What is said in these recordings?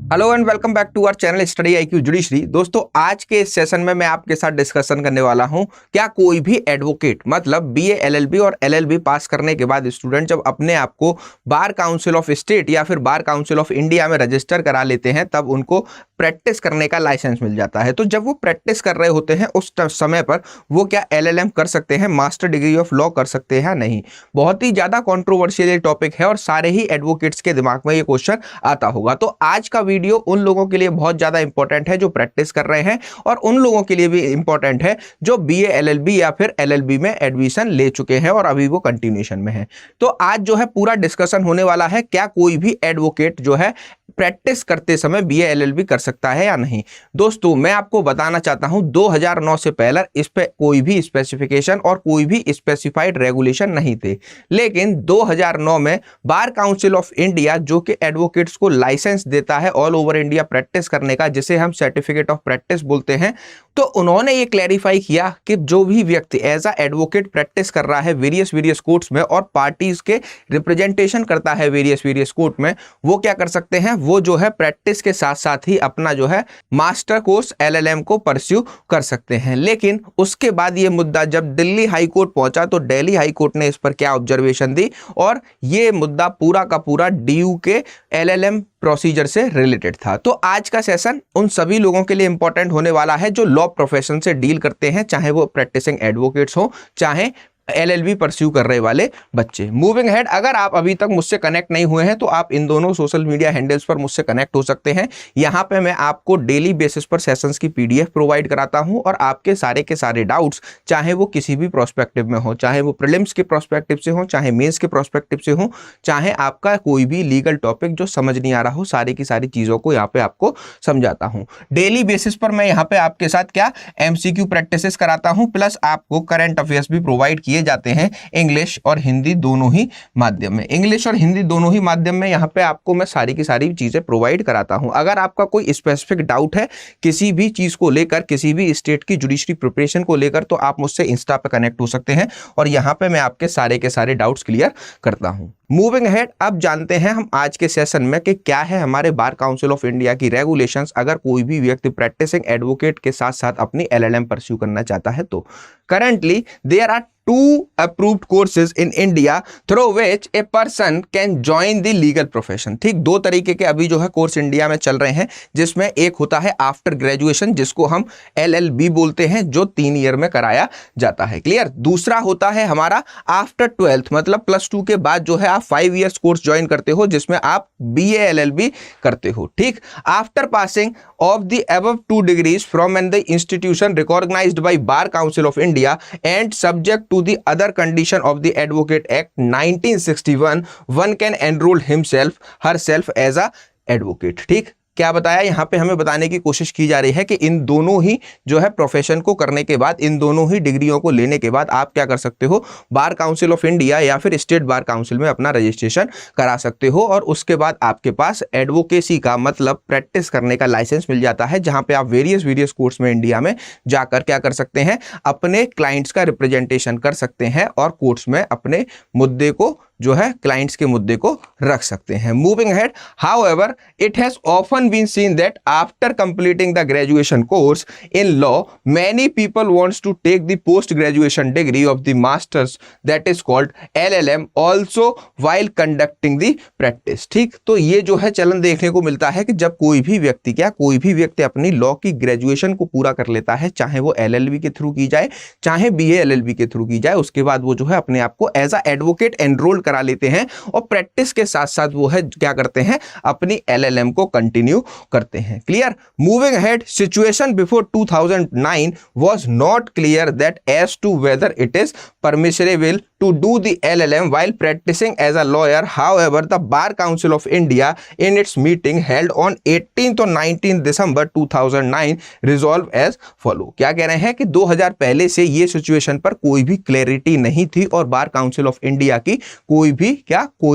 Hello and welcome back to our channel study IQ judiciary. दोस्तों, आज के इस सेशन में मैं आपके साथ डिस्कशन करने वाला हूं, क्या कोई भी एडवोकेट मतलब बीए एलएलबी और एलएलबी पास करने के बाद स्टूडेंट जब अपने आप को बार काउंसिल ऑफ स्टेट या फिर बार काउंसिल ऑफ इंडिया में रजिस्टर करा लेते हैं तब उनको प्रैक्टिस करने का लाइसेंस मिल जाता है। तो जब वो प्रैक्टिस कर रहे होते हैं उस समय पर वो क्या एलएलएम कर सकते हैं, मास्टर डिग्री ऑफ लॉ कर सकते हैं? नहीं। बहुत ही ज्यादा कॉन्ट्रोवर्शियल टॉपिक है और सारे ही एडवोकेट्स के दिमाग में ये क्वेश्चन आता होगा। तो आज का वीडियो उन लोगों के लिए बहुत ज्यादा इंपॉर्टेंट है जो प्रैक्टिस कर रहे हैं और उन लोगों के लिए भी इंपॉर्टेंट है जो बीए एलएलबी या फिर एलएलबी में एडमिशन ले चुके हैं और अभी वो कंटिन्यूएशन में है। तो आज जो है पूरा डिस्कशन होने वाला है, क्या कोई भी एडवोकेट जो है प्रैक्टिस करते समय बीए एलएलबी कर सकता है या नहीं। दोस्तों, मैं आपको बताना चाहता हूं 2009 से पहले इस पे कोई भी स्पेसिफिकेशन और कोई भी स्पेसिफाइड रेगुलेशन नहीं थे, लेकिन 2009 में बार काउंसिल ऑफ इंडिया जो कि एडवोकेट्स को लाइसेंस देता है ऑल ओवर इंडिया प्रैक्टिस करने का, जिसे हम सर्टिफिकेट ऑफ प्रैक्टिस बोलते हैं, तो उन्होंने ये क्लैरिफाई किया कि जो भी व्यक्ति एज अ एडवोकेट प्रैक्टिस कर रहा है वेरियस कोर्ट्स में और पार्टीज के रिप्रेजेंटेशन करता है वेरियस कोर्ट में, वो क्या कर सकते हैं, वो जो है प्रैक्टिस के साथ साथ ही अपना जो है मास्टर कोर्स एलएलएम को परस्यू कर सकते हैं। लेकिन उसके बाद ये मुद्दा जब दिल्ली हाई कोर्ट पहुंचा तो दिल्ली हाई कोर्ट ने इस पर क्या ऑब्जर्वेशन दी और ये मुद्दा पूरा का पूरा डीयू के एलएलएम प्रोसीजर से रिलेटेड था। तो आज का सेशन उन सभी लोगों के लिए इंपॉर्टेंट होने वाला है जो लॉ प्रोफेशन से डील करते हैं, चाहे वो प्रैक्टिसिंग एडवोकेट्स हो चाहे एलएलबी परस्यू कर रहे वाले बच्चे। मूविंग हेड, अगर आप अभी तक मुझसे कनेक्ट नहीं हुए हैं तो आप इन दोनों सोशल मीडिया हैंडल्स पर मुझसे कनेक्ट हो सकते हैं। यहाँ पे मैं आपको डेली बेसिस पर सेशंस की पीडीएफ प्रोवाइड कराता हूँ और आपके सारे के सारे डाउट्स, चाहे वो किसी भी प्रोस्पेक्टिव में हो, चाहे वो प्रीलिम्स के प्रोस्पेक्टिव से हो, चाहे मेंस के प्रोस्पेक्टिव से हो, चाहे आपका कोई भी लीगल टॉपिक जो समझ नहीं आ रहा हो, सारी की सारी चीज़ों को यहाँ पे आपको समझाता हूँ। डेली बेसिस पर मैं यहाँ पे आपके साथ क्या एमसीक्यू प्रैक्टिसेस कराता हूँ, प्लस आपको करंट अफेयर्स भी प्रोवाइड किए जाते हैं इंग्लिश और हिंदी दोनों ही माध्यम में। इंग्लिश और हिंदी दोनों ही माध्यम में यहाँ पे आपको मैं सारी की सारी चीजें प्रोवाइड कराता हूं। अगर आपका कोई स्पेसिफिक डाउट है किसी भी चीज को लेकर, किसी भी स्टेट की जुडिशरी प्रिपरेशन को लेकर, तो आप मुझसे इंस्टा पे कनेक्ट हो सकते हैं और यहाँ पे मैं आपके सारे के सारे डाउट्स क्लियर करता हूं। मूविंग अहेड, अब जानते हैं हम आज के सेशन में कि क्या है हमारे बार काउंसिल ऑफ इंडिया की रेगुलेशंस अगर कोई भी व्यक्ति प्रैक्टिसिंग एडवोकेट के साथ साथ अपनी एलएलएम परस्यू करना चाहता है तो। Currently there are 2 approved courses in India through which a person can join the legal profession। ठीक, 2 तरीके के अभी जो है कोर्स इंडिया में चल रहे हैं, जिसमें एक होता है आफ्टर ग्रेजुएशन जिसको हम एलएलबी बोलते हैं, जो 3 ईयर में कराया जाता है। क्लियर। दूसरा होता है हमारा आफ्टर 12th मतलब +2 के बाद जो है आप 5 ईयर्स कोर्स ज्वाइन करते हो जिसमें आप बीए एलएलबी करते हो। ठीक। After passing of the above 2 degrees from an the institution recognised by bar council of India and subject to the other condition of the Advocate Act 1961, one can enroll herself as a advocate। ठीक, क्या बताया यहाँ पे हमें बताने की कोशिश की जा रही है कि इन दोनों ही जो है प्रोफेशन को करने के बाद, इन दोनों ही डिग्रियों को लेने के बाद आप क्या कर सकते हो, बार काउंसिल ऑफ इंडिया या फिर स्टेट बार काउंसिल में अपना रजिस्ट्रेशन करा सकते हो और उसके बाद आपके पास एडवोकेसी का मतलब प्रैक्टिस करने का लाइसेंस मिल जाता है, जहां पे आप वेरियस कोर्ट्स में इंडिया में जाकर क्या कर सकते हैं, अपने क्लाइंट्स का रिप्रेजेंटेशन कर सकते हैं और कोर्ट्स में अपने मुद्दे को जो है क्लाइंट्स के मुद्दे को रख सकते हैं। Moving ahead, however it has often been seen that after completing the graduation course in law many people wants to take the post graduation degree of the masters that is called LLM also while conducting the practice. ठीक, तो ये जो है चलन देखने को मिलता है कि जब कोई भी व्यक्ति अपनी लॉ की ग्रेजुएशन को पूरा कर लेता है, चाहे वो एलएलबी के थ्रू की जाए चाहे बीए एलएलबी के थ्रू की जाए, उसके बाद वो जो है अपने आप को एज अ एडवोकेट एनरोल करा लेते हैं और प्रैक्टिस के साथ साथ वो है क्या करते हैं, अपनी एलएलएम को कंटिन्यू करते हैं। Clear. Moving ahead, situation before 2009 was not clear that as to whether it is permissible to do the LLM while practicing as a lawyer. However, the Bar Council of India in its meeting held on 18th और 19 दिसंबर 2009 resolve as follow। क्या कह रहे हैं कि 2000 पहले से ये situation पर कोई भी क्लैरिटी नहीं थी और बार काउंसिल ऑफ इंडिया की कोई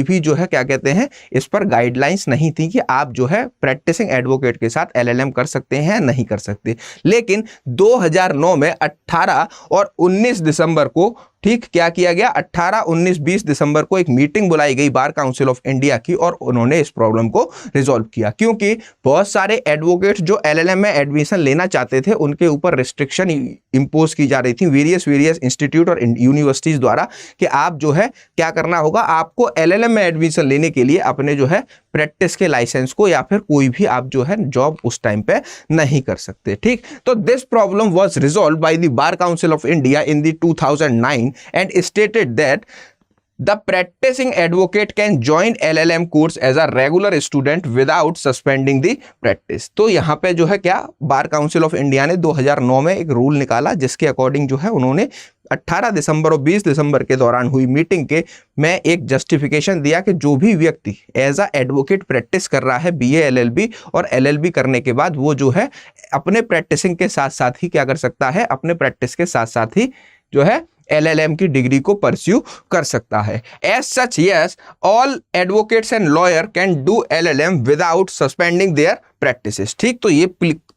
भी जो है क्या कहते हैं, इस पर गाइडलाइंस नहीं थी कि आप जो है प्रैक्टिसिंग एडवोकेट के साथ एलएलएम कर सकते हैं नहीं कर सकते। लेकिन 2009 में 18 और 19 दिसंबर को ठीक, क्या किया गया, 18, 19, 20 दिसंबर को एक मीटिंग बुलाई गई बार काउंसिल ऑफ इंडिया की और उन्होंने इस प्रॉब्लम को रिजॉल्व किया, क्योंकि बहुत सारे एडवोकेट्स जो एलएलएम में एडमिशन लेना चाहते थे उनके ऊपर रिस्ट्रिक्शन इंपोज की जा रही थी वेरियस इंस्टीट्यूट और यूनिवर्सिटीज द्वारा कि आप जो है क्या करना होगा, आपको एलएलएम में एडमिशन लेने के लिए अपने जो है प्रैक्टिस के लाइसेंस को या फिर कोई भी आप जो है जॉब उस टाइम पे नहीं कर सकते। ठीक, तो this problem was resolve by the bar council of India in the 2009 and stated that the practicing advocate can join LLM course as a regular student without suspending the practice। तो यहाँ पे जो है क्या, बार काउंसिल ऑफ इंडिया ने 2009 में एक rule निकाला जिसके अकॉर्डिंग जो है उन्होंने 18 दिसंबर और 20 दिसंबर के दौरान हुई मीटिंग के में एक जस्टिफिकेशन दिया कि जो भी व्यक्ति एज अ एडवोकेट प्रैक्टिस कर रहा है बीए एलएलबी और एलएलबी करने के बाद वो जो है अपने प्रैक्टिसिंग के साथ साथ ही क्या कर सकता है, अपने प्रैक्टिस के साथ साथ ही जो है एलएलएम की डिग्री को परस्यू कर सकता है। As such yes, all advocates and lawyer can do LLM without suspending their practices. ठीक, तो ये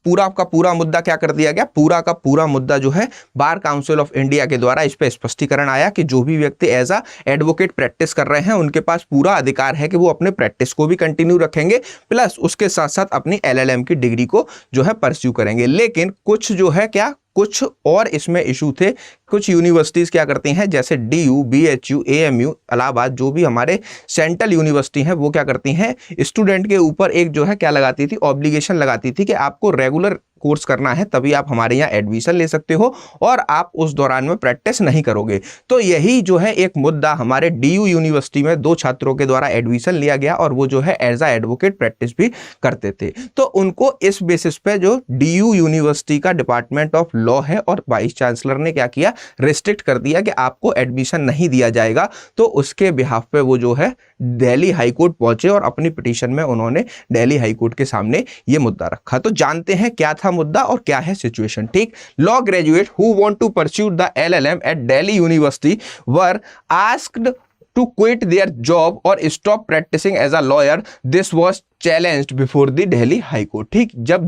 पूरा का पूरा मुद्दा क्या कर दिया गया, पूरा का पूरा मुद्दा जो है बार काउंसिल ऑफ इंडिया के द्वारा इस पे स्पष्टीकरण आया कि जो भी व्यक्ति एज अ एडवोकेट प्रैक्टिस कर रहे हैं उनके पास पूरा अधिकार है कि वो अपने प्रैक्टिस को भी कंटिन्यू रखेंगे प्लस उसके साथ साथ अपनी एलएलएम की डिग्री को जो है परस्यू करेंगे। लेकिन कुछ जो है क्या, कुछ और इसमें इशू थे। कुछ यूनिवर्सिटीज क्या करती हैं, जैसे डीयू, बीएचयू, एएमयू, इलाहाबाद, जो भी हमारे सेंट्रल यूनिवर्सिटी हैं वो क्या करती हैं, स्टूडेंट के ऊपर एक जो है क्या लगाती थी, ऑब्लिगेशन लगाती थी कि आपको रेगुलर कोर्स करना है तभी आप हमारे यहाँ एडमिशन ले सकते हो और आप उस दौरान में प्रैक्टिस नहीं करोगे। तो यही जो है एक मुद्दा हमारे डीयू यूनिवर्सिटी में 2 छात्रों के द्वारा एडमिशन लिया गया और वो जो है एज अ एडवोकेट प्रैक्टिस भी करते थे। तो उनको इस बेसिस पे जो डीयू यूनिवर्सिटी का डिपार्टमेंट ऑफ लॉ है और वाइस चांसलर ने क्या किया, रिस्ट्रिक्ट कर दिया कि आपको एडमिशन नहीं दिया जाएगा। तो उसके बिहाफ पे वो जो है दिल्ली हाईकोर्ट पहुंचे और अपनी पिटीशन में उन्होंने दिल्ली हाईकोर्ट के सामने ये मुद्दा रखा। तो जानते हैं क्या था मुद्दा और क्या है सिचुएशन। ठीक, law graduate who want to pursue the LLM at Delhi university were asked to quit their job or stop practicing as a lawyer. This was challenged before the Delhi High Court। ठीक, जब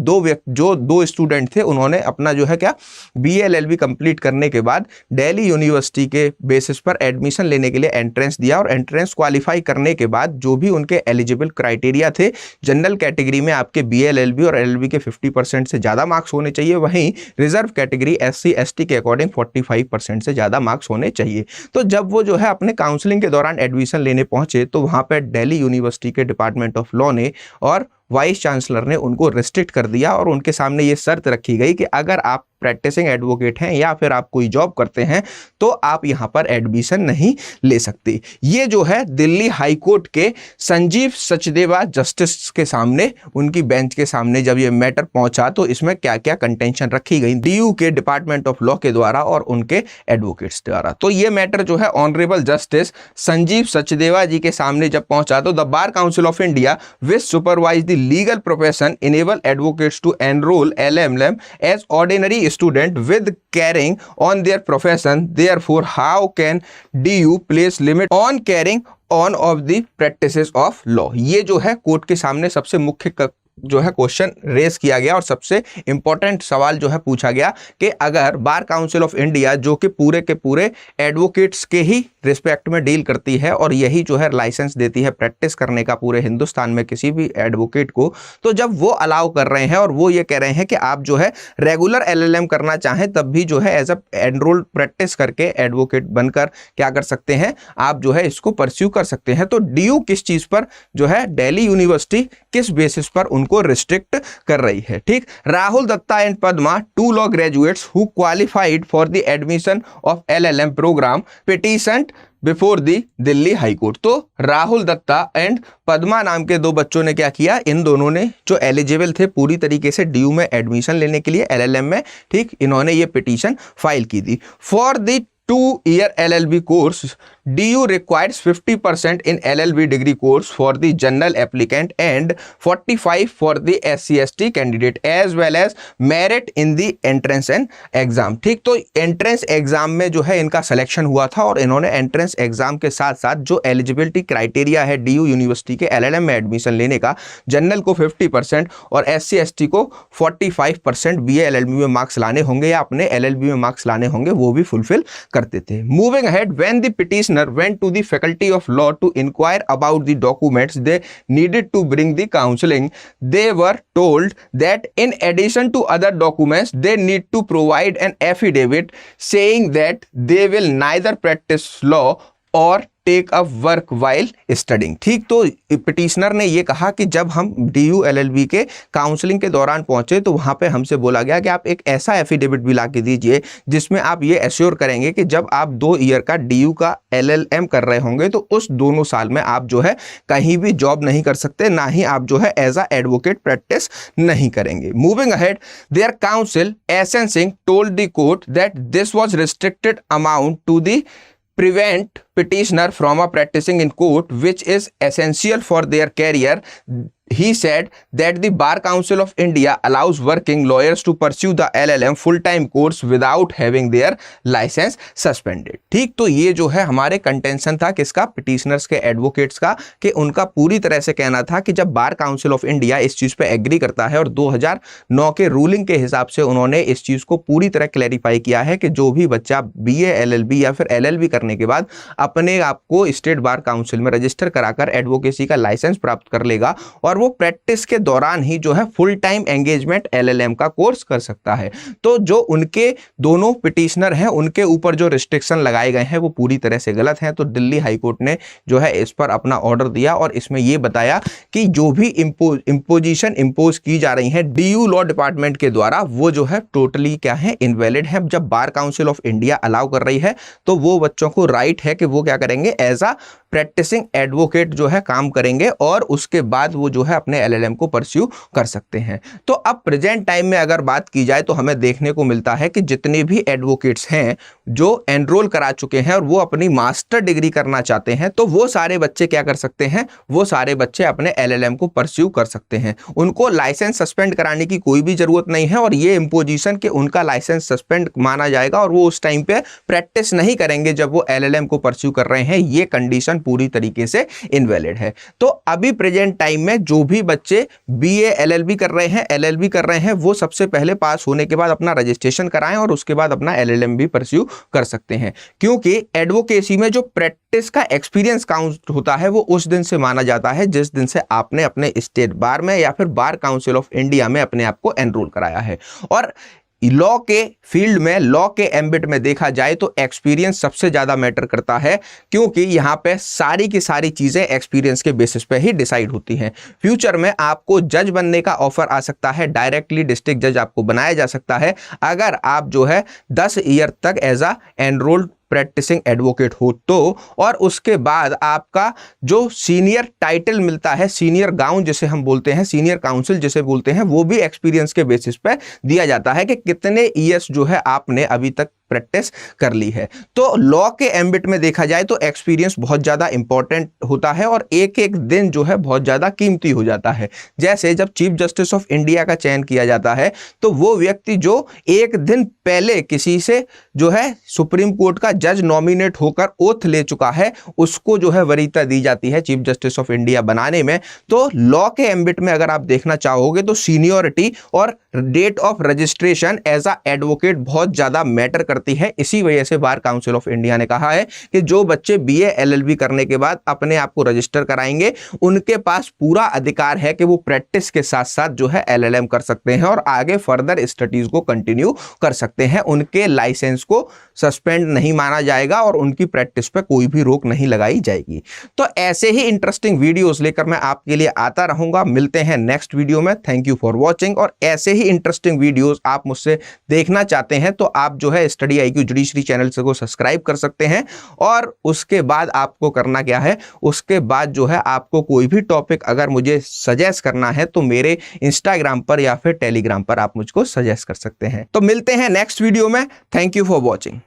दो student थे उन्होंने अपना जो है क्या BA-LLB complete करने के बाद दिल्ली यूनिवर्सिटी के बेसिस पर एडमिशन लेने के लिए एंट्रेंस दिया और एंट्रेंस क्वालिफाई करने के बाद जो भी उनके एलिजिबल क्राइटेरिया थे, जनरल कैटेगरी में आपके BA-LLB और LLB के 50% से ज़्यादा मार्क्स होने चाहिए, वहीं रिजर्व कैटेगरी SC/ST के अकॉर्डिंग 45% से ज़्यादा मार्क्स होने चाहिए। तो जब वो जो है अपने काउंसलिंग के दौरान एडमिशन लेने पहुंचे तो वहाँ पर दिल्ली यूनिवर्सिटी के डिपार्टमेंट ऑफ लॉ ने और वाइस चांसलर ने उनको रिस्ट्रिक्ट कर दिया और उनके सामने ये शर्त रखी गई कि अगर आप प्रैक्टिसिंग एडवोकेट हैं या फिर आप कोई जॉब करते हैं तो आप यहाँ पर एडमिशन नहीं ले सकते। ये जो है दिल्ली हाई कोर्ट के संजीव सचदेवा जस्टिस के सामने, उनकी बेंच के सामने जब ये मैटर पहुंचा तो इसमें क्या क्या कंटेंशन रखी गई डीयू के डिपार्टमेंट ऑफ लॉ के द्वारा और उनके एडवोकेट्स द्वारा। तो ये मैटर जो है ऑनरेबल जस्टिस संजीव सचदेवा जी के सामने जब पहुंचा तो the bar council of India which supervise the legal profession enable advocates to enrol LLM as ordinary student with carrying on their profession. Therefore, how can DU place limit on carrying on of the practices of law? ये जो है court के सामने सबसे मुख्य जो है question raise किया गया और सबसे इंपॉर्टेंट सवाल जो है पूछा गया कि अगर बार काउंसिल ऑफ इंडिया जो कि पूरे के पूरे एडवोकेट्स के ही रिस्पेक्ट में डील करती है और यही जो है लाइसेंस देती है प्रैक्टिस करने का पूरे हिंदुस्तान में किसी भी एडवोकेट को, तो जब वो अलाउ कर रहे हैं और वो ये कह रहे हैं कि आप जो है रेगुलर LLM करना चाहें तब भी जो है एज अ एनरोल्ड प्रैक्टिस करके एडवोकेट बनकर क्या कर सकते हैं, आप जो है इसको परस्यू कर सकते हैं। तो डीयू किस चीज पर जो है दिल्ली यूनिवर्सिटी किस बेसिस पर उनको रिस्ट्रिक्ट कर रही है। ठीक, Rahul Datta and Padma, 2 law graduates who qualified for the admission of LLM programme petition before the Delhi high court. तो राहुल दत्ता एंड पद्मा नाम के 2 बच्चों ने क्या किया, इन दोनों ने जो एलिजिबल थे पूरी तरीके से डीयू में एडमिशन लेने के लिए LLM में, ठीक, इन्होंने ये पिटीशन फाइल की थी। For the 2-year LLB course, DU requires 50% in LLB degree course for the general applicant and 45 for the SC/ST candidate as well as merit in the entrance and exam। ठीक, तो entrance exam में जो है इनका selection हुआ था और इन्होंने एंट्रेंस एग्जाम के साथ साथ जो एलिजिबिलिटी क्राइटेरिया है DU यूनिवर्सिटी के LLM में एडमिशन लेने का, जनरल को 50% और SC/ST को 45% BA LLB में मार्क्स लाने होंगे या अपने LLB में मार्क्स लाने होंगे, वो भी फुलफिल करते थे। Moving ahead, when the petitioner went to the faculty of law to inquire about the documents they needed to bring the counselling, they were told that in addition to other documents they need to provide an affidavit saying that they will neither practice law और take a work while studying. ठीक, तो petitioner ने ये कहा कि जब हम DU LLB के काउंसलिंग के दौरान पहुंचे तो वहां पे हमसे बोला गया कि आप एक ऐसा एफिडेविट भी ला के दीजिए जिसमें आप ये एश्योर करेंगे कि जब आप 2 ईयर का DU का LLM कर रहे होंगे तो उस दोनों साल में आप जो है कहीं भी जॉब नहीं कर सकते, ना ही आप जो है एज अ एडवोकेट प्रैक्टिस नहीं करेंगे। Moving ahead, there council SN Singh told the court that this was restricted amount to the prevent petitioner from practicing in court, which is essential for their career. He said that the Bar Council of India allows working lawyers to pursue the LLM full-time course without having their license suspended. ठीक, तो ये जो है हमारे contention था किसका, petitioners के, advocates का, कि उनका पूरी तरह से कहना था कि जब बार काउंसिल ऑफ इंडिया इस चीज पे एग्री करता है और 2009 के रूलिंग के हिसाब से उन्होंने इस चीज को पूरी तरह क्लैरिफाई किया है कि जो भी बच्चा BA LLB या फिर LLB करने के बाद अपने आप को स्टेट बार काउंसिल में रजिस्टर कराकर एडवोकेसी का लाइसेंस प्राप्त कर लेगा और वो प्रैक्टिस के दौरान ही जो है फुल टाइम एंगेजमेंट LLM का कोर्स कर सकता है। तो जो उनके दोनों पिटिशनर हैं उनके ऊपर जो रिस्ट्रिक्शन लगाए गए हैं वो पूरी तरह से गलत हैं। तो दिल्ली हाई कोर्ट ने जो है इस पर अपना ऑर्डर दिया और इसमें ये बताया कि जो भी इंपोजिशन इंपोज की जा रही है DU लॉ डिपार्टमेंट के द्वारा वो जो है टोटली क्या है, इनवैलिड है। जब बार काउंसिल ऑफ इंडिया अलाउ कर रही है तो वो बच्चों को राइट है कि वो क्या करेंगे, एज अ प्रैक्टिसिंग एडवोकेट जो है काम करेंगे और उसके बाद वो जो है अपने LLM को परस्यू कर सकते हैं। तो अब प्रेजेंट टाइम में अगर बात की जाए तो हमें देखने को मिलता है कि जितने भी एडवोकेट्स हैं जो एनरोल करा चुके हैं और वो अपनी मास्टर डिग्री करना चाहते हैं तो वो सारे बच्चे क्या कर सकते हैं, वो सारे बच्चे अपने LLM को परस्यू कर सकते हैं। उनको लाइसेंस सस्पेंड कराने की कोई भी जरूरत नहीं है और ये इंपोजिशन के उनका लाइसेंस सस्पेंड माना जाएगा और वो उस टाइम पे प्रैक्टिस नहीं करेंगे जब वो LLM को परस्यू कर रहे हैं। ये कंडीशन पूरी तरीके से इनवैलिड है। तो अभी प्रेजेंट टाइम में जो भी बच्चे BA LLB कर रहे हैं, LLB कर रहे हैं, वो सबसे पहले पास होने के बाद अपना रजिस्ट्रेशन कराएं और उसके बाद अपना LLM भी परस्यू कर सकते हैं, क्योंकि एडवोकेसी में जो प्रैक्टिस का एक्सपीरियंस काउंट होता है वो उस दिन से माना जाता है जिस दिन से आपने अपने स्टेट बार में या फिर बार काउंसिल ऑफ इंडिया में अपने आप को एनरोल कराया है। और लॉ के फील्ड में, लॉ के एम्बिट में देखा जाए तो एक्सपीरियंस सबसे ज्यादा मैटर करता है, क्योंकि यहाँ पे सारी की सारी चीजें एक्सपीरियंस के बेसिस पे ही डिसाइड होती हैं। फ्यूचर में आपको जज बनने का ऑफर आ सकता है, डायरेक्टली डिस्ट्रिक्ट जज आपको बनाया जा सकता है अगर आप जो है 10 ईयर तक as a enrolled practising advocate हो तो, और उसके बाद आपका जो सीनियर टाइटल मिलता है, सीनियर गाउन जिसे हम बोलते हैं, सीनियर काउंसिल जिसे बोलते हैं, वो भी एक्सपीरियंस के बेसिस पे दिया जाता है कि कितने ईयर्स जो है आपने अभी तक प्रैक्टिस कर ली है। तो लॉ के एम्बिट में देखा जाए तो एक्सपीरियंस बहुत ज्यादा इंपॉर्टेंट होता है और एक एक दिन जो है बहुत ज्यादा कीमती हो जाता है। जैसे जब चीफ जस्टिस ऑफ इंडिया का चयन किया जाता है तो वो व्यक्ति जो एक दिन पहले किसी से जो है सुप्रीम कोर्ट का जज नॉमिनेट होकर ओथ ले चुका है उसको जो है वरीयता दी जाती है चीफ जस्टिस ऑफ इंडिया बनाने में। तो लॉ के एम्बिट में अगर आप देखना चाहोगे तो सीनियोरिटी और date of registration as a advocate बहुत ज्यादा मैटर करती है। इसी वजह से बार काउंसिल ऑफ इंडिया ने कहा है कि जो बच्चे BA LLB करने के बाद अपने आप को रजिस्टर कराएंगे उनके पास पूरा अधिकार है कि वो प्रैक्टिस के साथ साथ जो है LLM कर सकते हैं और आगे फर्दर स्टडीज को कंटिन्यू कर सकते हैं। उनके लाइसेंस को सस्पेंड नहीं माना जाएगा और उनकी प्रैक्टिस पे कोई भी रोक नहीं लगाई जाएगी। तो ऐसे ही इंटरेस्टिंग वीडियोस लेकर मैं आपके लिए आता रहूंगा। मिलते हैं नेक्स्ट वीडियो में। Thank you for watching. और ऐसे ही इंटरेस्टिंग वीडियोस आप मुझसे देखना चाहते हैं तो आप जो है स्टडी IQ जुडिशरी चैनल से को सब्सक्राइब कर सकते हैं। और उसके बाद आपको करना क्या है, उसके बाद जो है आपको कोई भी टॉपिक अगर मुझे सजेस्ट करना है तो मेरे इंस्टाग्राम पर या फिर टेलीग्राम पर आप मुझको सजेस्ट कर सकते हैं। तो मिलते हैं नेक्स्ट वीडियो में। Thank you for watching.